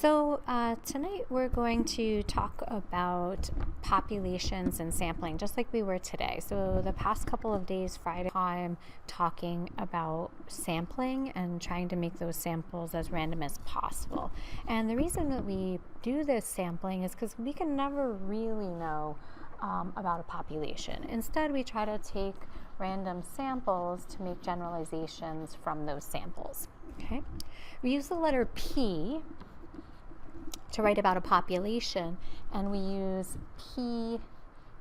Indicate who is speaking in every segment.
Speaker 1: Tonight we're going to talk about populations and sampling, just like we were today. So the past couple of days, Friday, I'm talking about sampling and trying to make those samples as random as possible. And the reason that we do this sampling is because we can never really know about a population. Instead, we try to take random samples to make generalizations from those samples. Okay? We use the letter P to write about a population, and we use P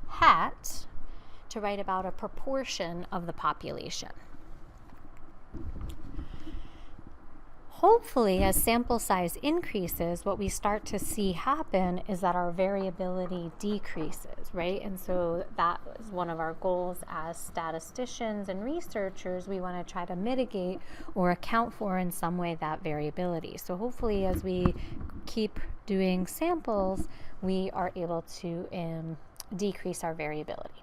Speaker 1: hat to write about a proportion of the population. Hopefully, as sample size increases, what we start to see happen is that our variability decreases, right? And so that is one of our goals as statisticians and researchers. We want to try to mitigate or account for in some way that variability. So hopefully, as we keep doing samples, we are able to decrease our variability.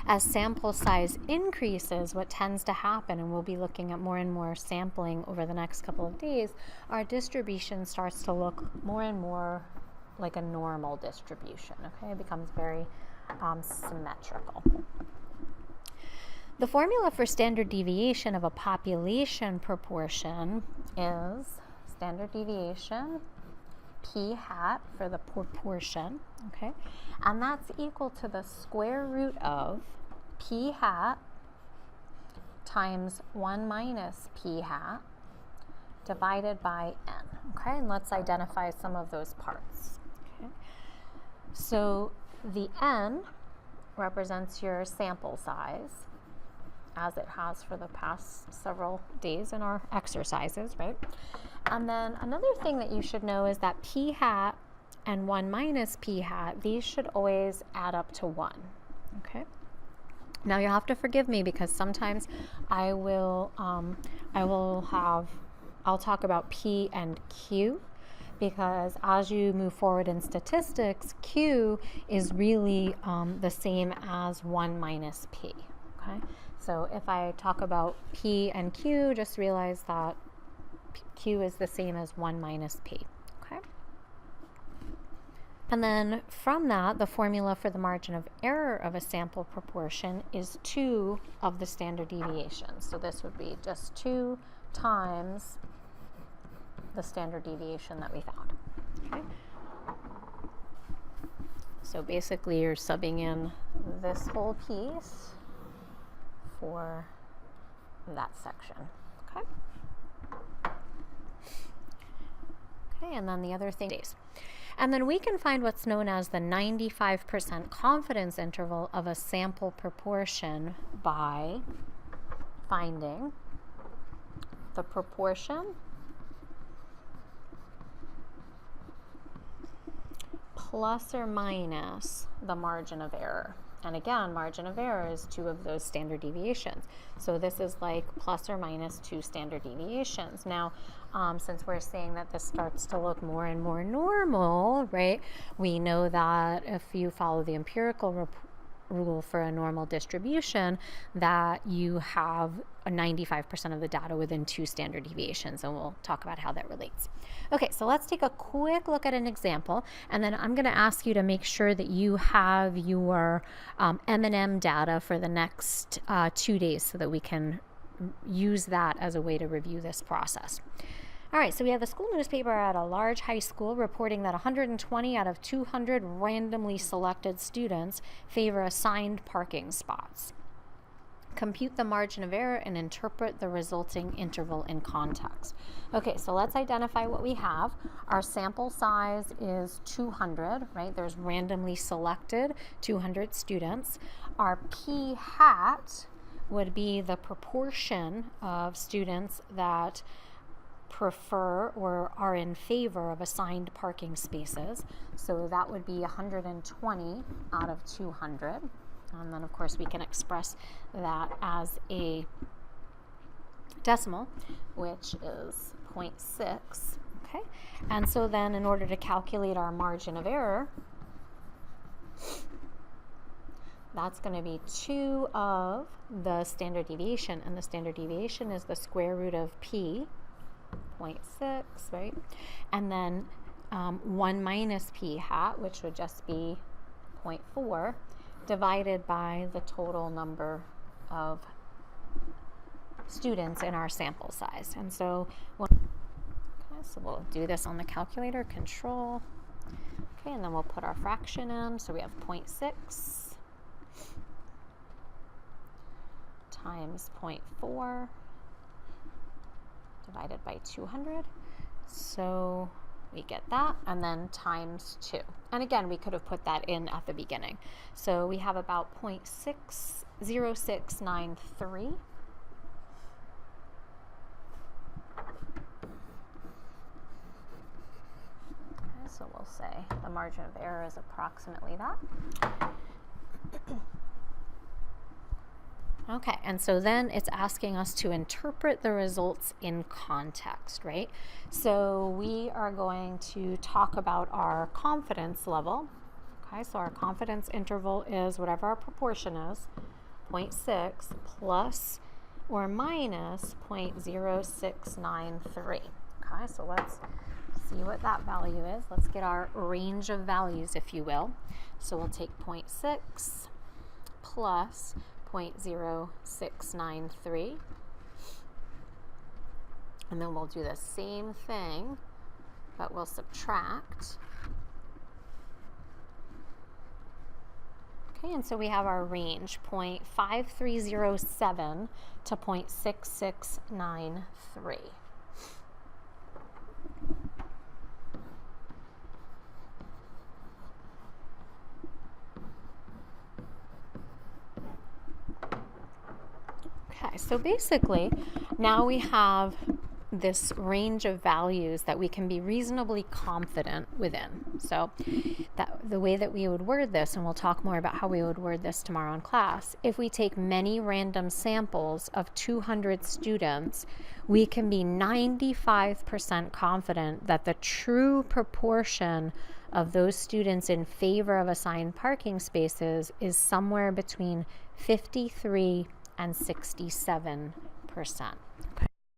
Speaker 1: As sample size increases, what tends to happen, and we'll be looking at more and more sampling over the next couple of days, our distribution starts to look more and more like a normal distribution, okay? It becomes very symmetrical. The formula for standard deviation of a population proportion is standard deviation P hat for the proportion, okay? And that's equal to the square root of P hat times 1 minus P hat divided by N, okay? And let's identify some of those parts, okay? So the N represents your sample size, as it has for the past several days in our exercises, right? And then another thing that you should know is that P hat and 1 minus P hat, these should always add up to 1, okay? Now you'll have to forgive me because sometimes I'll talk about P and Q, because as you move forward in statistics, Q is really the same as 1 minus P, okay? So if I talk about P and Q, just realize that Q is the same as 1 minus P, okay? And then from that, the formula for the margin of error of a sample proportion is 2 of the standard deviation. So this would be just 2 times the standard deviation that we found, okay? So basically you're subbing in this whole piece for that section, okay? Okay, and then the other thing is, and then we can find what's known as the 95% confidence interval of a sample proportion by finding the proportion plus or minus the margin of error. And again, margin of error is 2 of those standard deviations. So this is like plus or minus 2 standard deviations. Now, since we're saying that this starts to look more and more normal, right, we know that if you follow the empirical rule for a normal distribution, that you have a 95% of the data within 2 standard deviations, and we'll talk about how that relates. Okay, so let's take a quick look at an example, and then I'm going to ask you to make sure that you have your M&M data for the next 2 days so that we can use that as a way to review this process. All right, so we have the school newspaper at a large high school reporting that 120 out of 200 randomly selected students favor assigned parking spots. Compute the margin of error and interpret the resulting interval in context. Okay, so let's identify what we have. Our sample size is 200, right? There's randomly selected 200 students. Our P hat would be the proportion of students that prefer or are in favor of assigned parking spaces. So that would be 120 out of 200. And then, of course, we can express that as a decimal, which is 0.6. Okay? And so then in order to calculate our margin of error, that's going to be 2 of the standard deviation. And the standard deviation is the square root of P 0.6, right? And then 1 minus p hat, which would just be 0.4, divided by the total number of students in our sample size. And so, so we'll do this on the calculator, control. Okay, and then we'll put our fraction in. So we have 0.6 times 0.4 divided by 200. So we get that, and then times 2. And again, we could have put that in at the beginning. So we have about 0.60693. So we'll say the margin of error is approximately that. Okay, and so then it's asking us to interpret the results in context, right? So we are going to talk about our confidence level. Okay, so our confidence interval is whatever our proportion is, 0.6 plus or minus 0.0693. Okay, so let's see what that value is. Let's get our range of values, if you will. So we'll take 0.6 plus 0.0693, and then we'll do the same thing, but we'll subtract. Okay, and so we have our range, 0.5307 to 0.6693. Okay, so basically now we have this range of values that we can be reasonably confident within. So the way that we would word this, and we'll talk more about how we would word this tomorrow in class, if we take many random samples of 200 students, we can be 95% confident that the true proportion of those students in favor of assigned parking spaces is somewhere between 53 and 67%. Okay.